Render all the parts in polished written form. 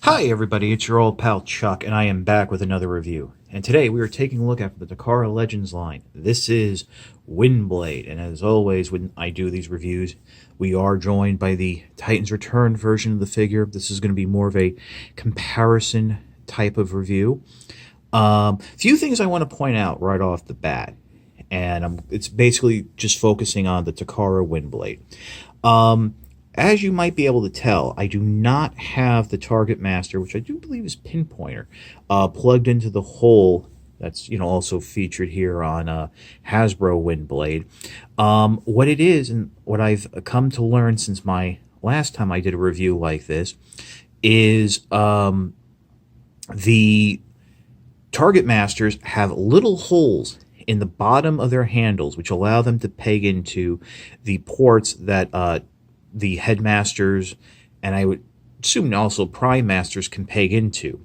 Hi everybody, it's your old pal Chuck, and I am back with another review. And today we are taking a look at the Takara Legends line. This is Windblade, and as always when I do these reviews, we are joined by the Titans Return version of the figure. This is going to be more of a comparison type of review. Few things I want to point out right off the bat, and it's basically just focusing on the Takara Windblade. As you might be able to tell, I do not have the Target Master, which I do believe is Pinpointer, plugged into the hole that's also featured here on Hasbro Windblade. What it is, and what I've come to learn since my last time I did a review like this, is the Target Masters have little holes in the bottom of their handles, which allow them to peg into the ports that the headmasters, and I would assume also prime masters, can peg into.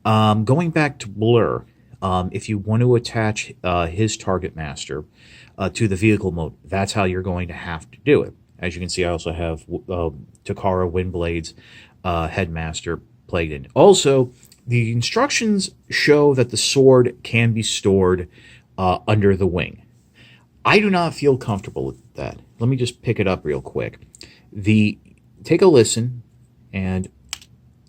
Going back to Blur, if you want to attach his target master to the vehicle mode, that's how you're going to have to do it. As you can see, I also have Takara Windblade's headmaster plugged in. Also, the instructions show that the sword can be stored under the wing. I do not feel comfortable with that. Let me just pick it up real quick. Take a listen, and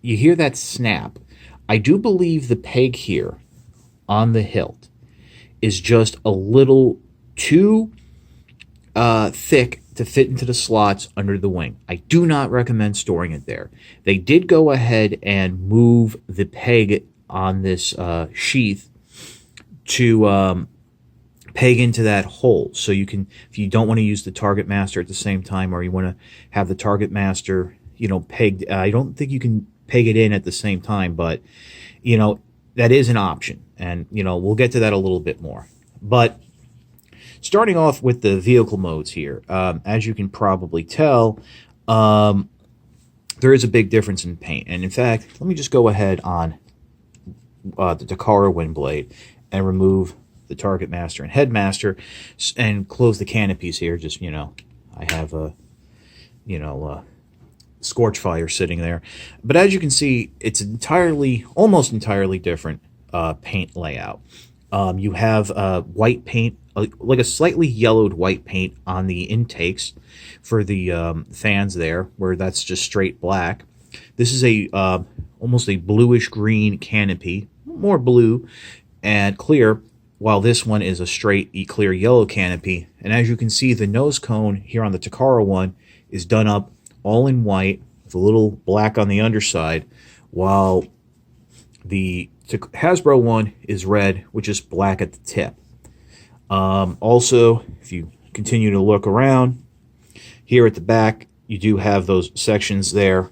you hear that snap. I do believe the peg here on the hilt is just a little too thick to fit into the slots under the wing. I do not recommend storing it there. They did go ahead and move the peg on this sheath to peg into that hole, so you can, if you don't want to use the target master at the same time, or you want to have the target master pegged, I don't think you can peg it in at the same time, but that is an option, and we'll get to that a little bit more. But starting off with the vehicle modes here, as you can probably tell, there is a big difference in paint. And in fact, let me just go ahead on the Takara Windblade and remove the target master and headmaster and close the canopies here. Just I have a scorch fire sitting there, but as you can see, it's almost entirely different paint layout. You have white paint, like a slightly yellowed white paint on the intakes for the fans there, where that's just straight black. This is a almost a bluish green canopy, more blue and clear, while this one is a straight clear yellow canopy. And as you can see, the nose cone here on the Takara one is done up all in white with a little black on the underside, while the Hasbro one is red with just black at the tip. Also, if you continue to look around, here at the back, you do have those sections there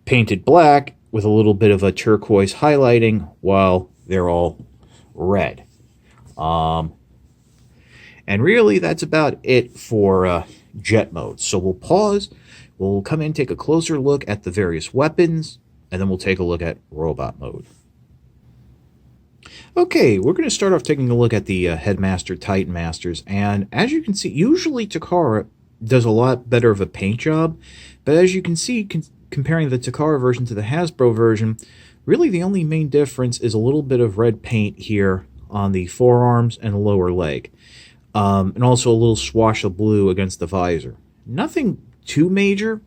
painted black with a little bit of a turquoise highlighting, while they're all red. And really, that's about it for jet mode. So we'll pause, we'll come in, take a closer look at the various weapons, and then we'll take a look at robot mode. Okay, we're going to start off taking a look at the Headmaster Titan Masters, and as you can see, usually Takara does a lot better of a paint job, but as you can see, comparing the Takara version to the Hasbro version, really the only main difference is a little bit of red paint here on the forearms and the lower leg, and also a little swash of blue against the visor. Nothing too major,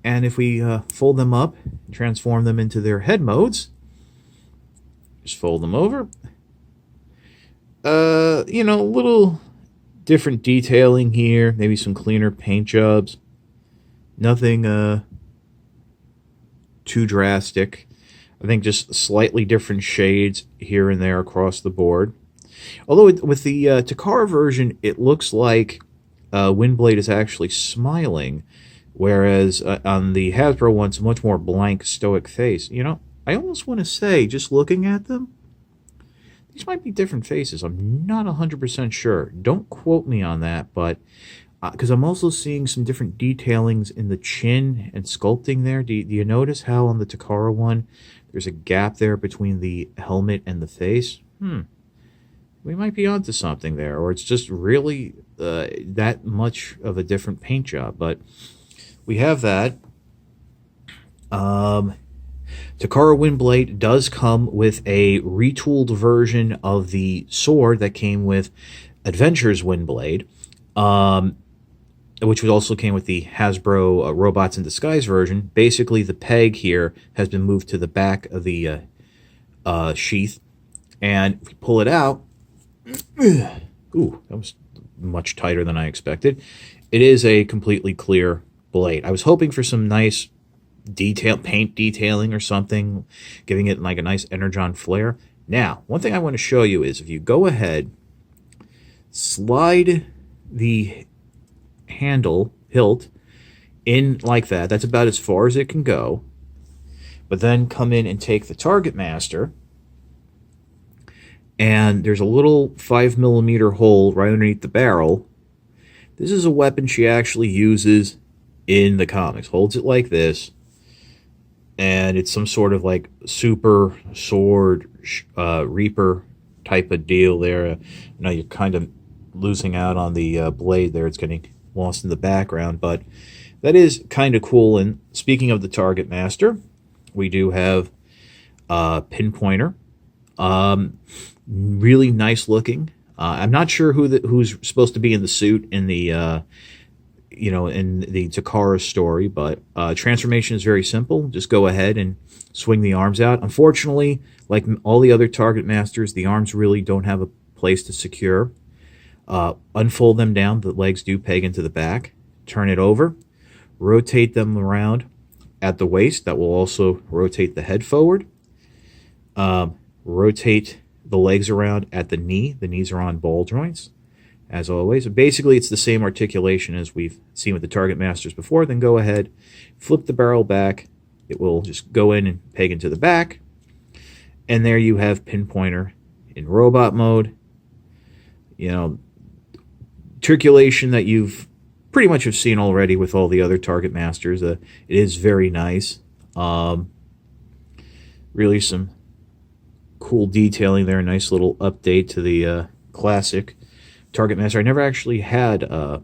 and if we fold them up and transform them into their head modes, just fold them over, a little different detailing here, maybe some cleaner paint jobs, nothing too drastic. I think just slightly different shades here and there across the board. Although with the Takara version, it looks like Windblade is actually smiling, whereas on the Hasbro one, it's a much more blank, stoic face. I almost want to say, just looking at them, these might be different faces. I'm not 100% sure. Don't quote me on that, but because I'm also seeing some different detailings in the chin and sculpting there. Do you notice how on the Takara one, there's a gap there between the helmet and the face? We might be onto something there, or it's just really that much of a different paint job. But we have that. Takara Windblade does come with a retooled version of the sword that came with Adventure's Windblade, which also came with the Hasbro Robots in Disguise version. Basically, the peg here has been moved to the back of the sheath, and if we pull it out, ooh, that was much tighter than I expected. It is a completely clear blade. I was hoping for some nice paint detailing or something, giving it like a nice energon flare. Now, one thing I want to show you is if you go ahead, slide the hilt in like that. That's about as far as it can go. But then come in and take the Target Master, and there's a little 5mm hole right underneath the barrel. This is a weapon she actually uses in the comics. Holds it like this, and it's some sort of like super sword reaper type of deal there. Now you're kind of losing out on the blade there. It's getting lost in the background, but that is kind of cool. And speaking of the Target Master, we do have Pinpointer. Really nice looking. I'm not sure who's supposed to be in the suit in the in the Takara story, but transformation is very simple. Just go ahead and swing the arms out. Unfortunately, like all the other Target Masters, the arms really don't have a place to secure. Unfold them down. The legs do peg into the back. Turn it over. Rotate them around at the waist. That will also rotate the head forward. Rotate the legs around at the knee. The knees are on ball joints, as always. Basically, it's the same articulation as we've seen with the Target Masters before. Then go ahead, flip the barrel back. It will just go in and peg into the back. And there you have Pinpointer in robot mode. You know, articulation that you've pretty much have seen already with all the other Target Masters. It is very nice. Really some cool detailing there. Nice little update to the classic Target Master. I never actually had a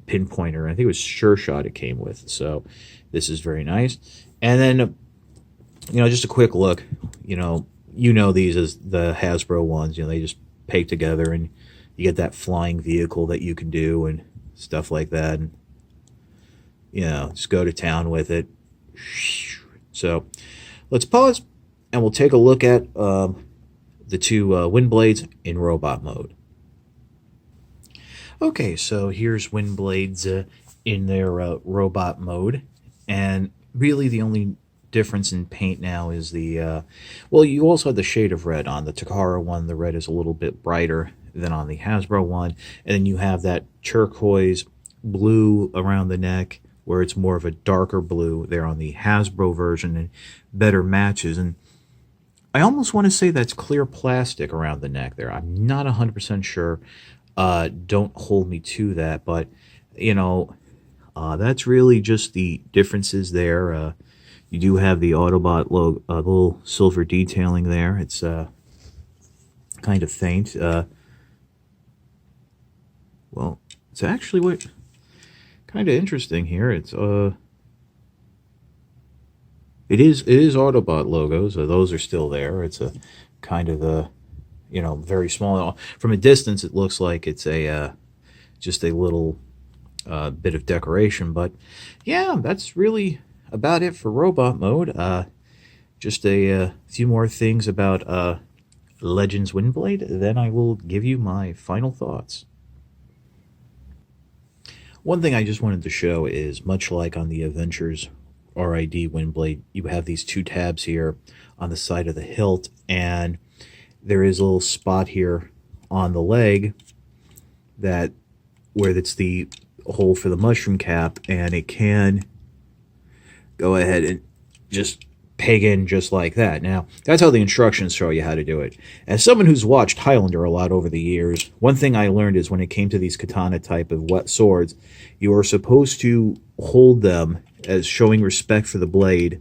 Pinpointer. I think it was Sure Shot it came with. So this is very nice. And then, just a quick look. You know these as the Hasbro ones. They just peg together and you get that flying vehicle that you can do and stuff like that. And, just go to town with it. So let's pause and we'll take a look at the two Windblades in robot mode. Okay, so here's Windblades in their robot mode. And really the only difference in paint now is the, you also have the shade of red on the Takara one. The red is a little bit brighter than on the Hasbro one. And then you have that turquoise blue around the neck where it's more of a darker blue there on the Hasbro version and better matches. And I almost want to say that's clear plastic around the neck there. I'm not 100% sure. Don't hold me to that, but, that's really just the differences there. You do have the Autobot logo, little silver detailing there. It's kind of faint. It's actually kind of interesting here. It's it is Autobot logos. Those are still there. It's a kind of a very small. From a distance, it looks like it's a just a little bit of decoration. But yeah, that's really about it for robot mode. Just a few more things about Legends Windblade, then I will give you my final thoughts. One thing I just wanted to show is, much like on the Adventures RID Windblade, you have these two tabs here on the side of the hilt, and there is a little spot here on the leg where it's the hole for the mushroom cap, and it can go ahead and just peg in just like that. Now, that's how the instructions show you how to do it. As someone who's watched Highlander a lot over the years, one thing I learned is when it came to these katana type of wet swords, you are supposed to hold them as showing respect for the blade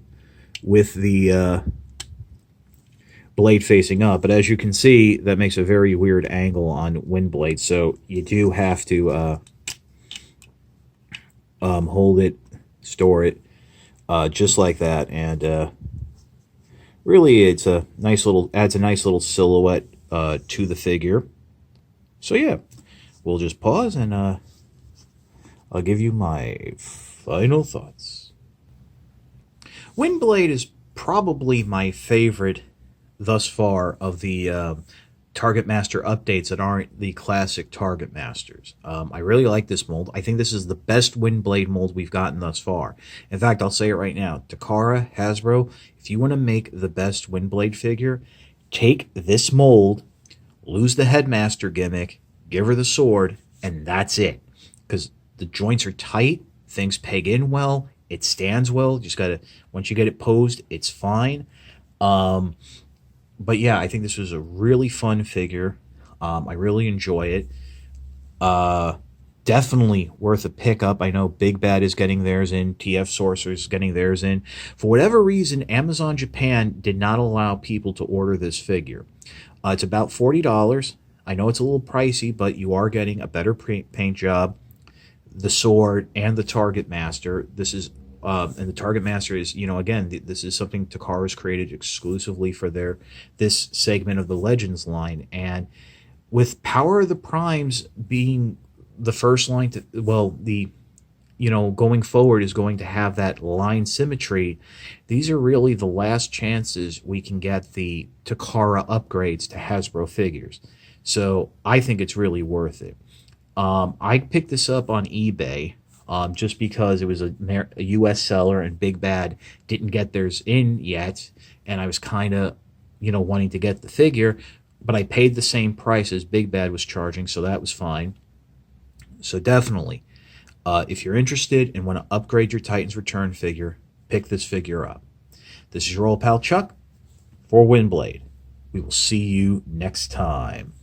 with the blade facing up. But as you can see, that makes a very weird angle on Windblade, so you do have to hold it, store it just like that. And really, it's a nice little adds a nice little silhouette to the figure. So yeah, we'll just pause and I'll give you my final thoughts. Windblade is probably my favorite thus far of the Target Master updates that aren't the classic Target Masters. I really like this mold. I think this is the best Windblade mold we've gotten thus far. In fact, I'll say it right now. Takara, Hasbro, if you want to make the best Windblade figure, take this mold, lose the Headmaster gimmick, give her the sword, and that's it. Because the joints are tight, things peg in well, it stands well. Just gotta, once you get it posed, it's fine. But yeah, I think this was a really fun figure. I really enjoy it. Definitely worth a pickup. I know Big Bad is getting theirs in. TF Sorcerer is getting theirs in. For whatever reason, Amazon Japan did not allow people to order this figure. It's about $40. I know it's a little pricey, but you are getting a better paint job, the sword, and the Target Master. This is and the Target Master is, again, this is something Takara's created exclusively for this segment of the Legends line. And with Power of the Primes being the first line to, going forward is going to have that line symmetry, these are really the last chances we can get the Takara upgrades to Hasbro figures. So I think it's really worth it. I picked this up on eBay just because it was a U.S. seller and Big Bad didn't get theirs in yet, and I was kind of, wanting to get the figure, but I paid the same price as Big Bad was charging, so that was fine. So definitely, if you're interested and want to upgrade your Titans Return figure, pick this figure up. This is your old pal Chuck for Windblade. We will see you next time.